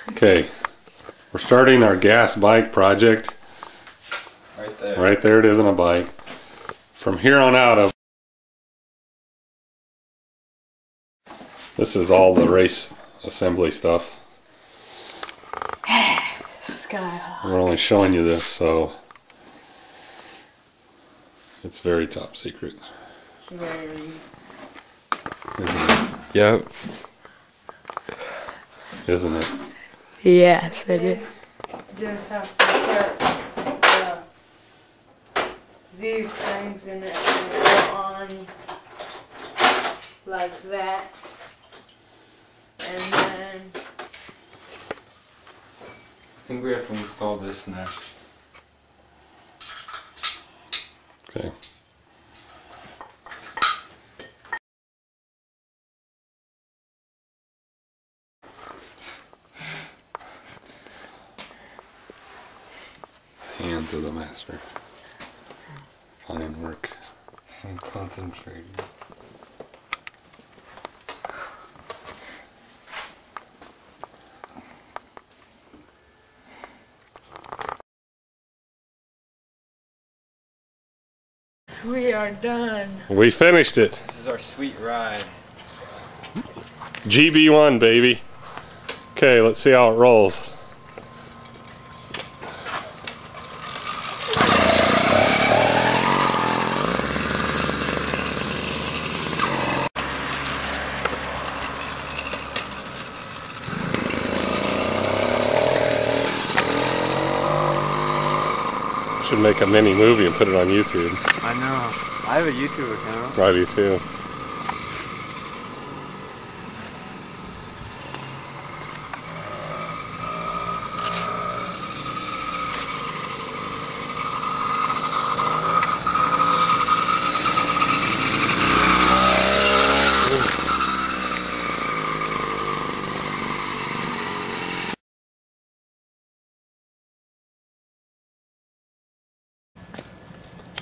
Okay, we're starting our gas bike project. Right there. Right there it is on a bike. From here on out, this is all the race assembly stuff. We're only showing you this, so it's very top secret. Very. Yep. Isn't it? Yes, it is. Just have to put these things in it and go on like that. And then I think we have to install this next. Okay. Hands of the master. Fine work. I'm concentrating. we are done. We finished it. This is our sweet ride. GB1, baby. Okay, let's see how it rolls. Should make a mini movie and put it on YouTube. I know. I have a YouTube account. I do too.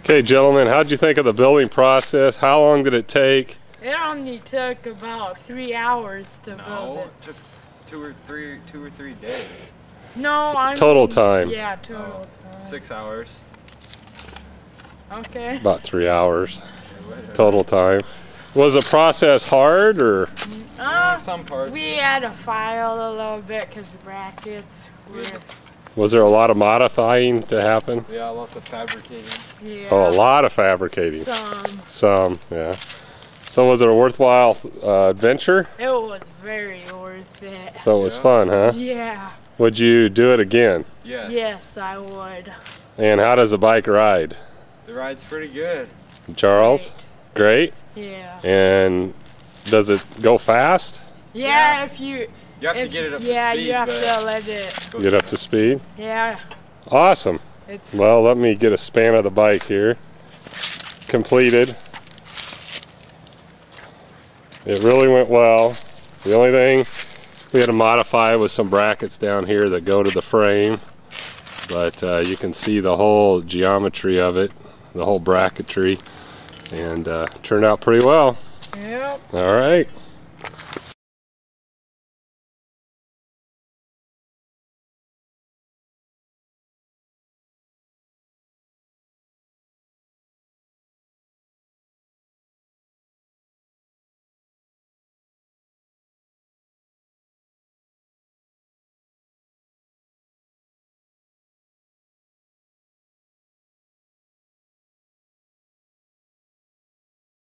Okay, gentlemen, how'd you think of the building process? How long did it take? It only took about 3 hours to build it. It took two or three days. No, I Total mean, time. Yeah, total time. 6 hours. Okay. About 3 hours. Total time. Was the process hard, or? Some parts. We had to file a little bit because the brackets were. Was there a lot of modifying to happen? Yeah, lots of fabricating. Yeah. Oh, a lot of fabricating. Some. Yeah. So was it a worthwhile adventure? It was very worth it. So it was fun, huh? Yeah. Would you do it again? Yes. Yes, I would. And how does the bike ride? The ride's pretty good. Charles? Great? Yeah. And does it go fast? Yeah, if you... You have to get it up to speed. Yeah, you have to let it... Get up to speed? Yeah. Awesome. It's... Well, let me get a span of the bike here. Completed. It really went well. The only thing we had to modify was some brackets down here that go to the frame. But you can see the whole geometry of it, the whole bracketry, and turned out pretty well. Yep. All right.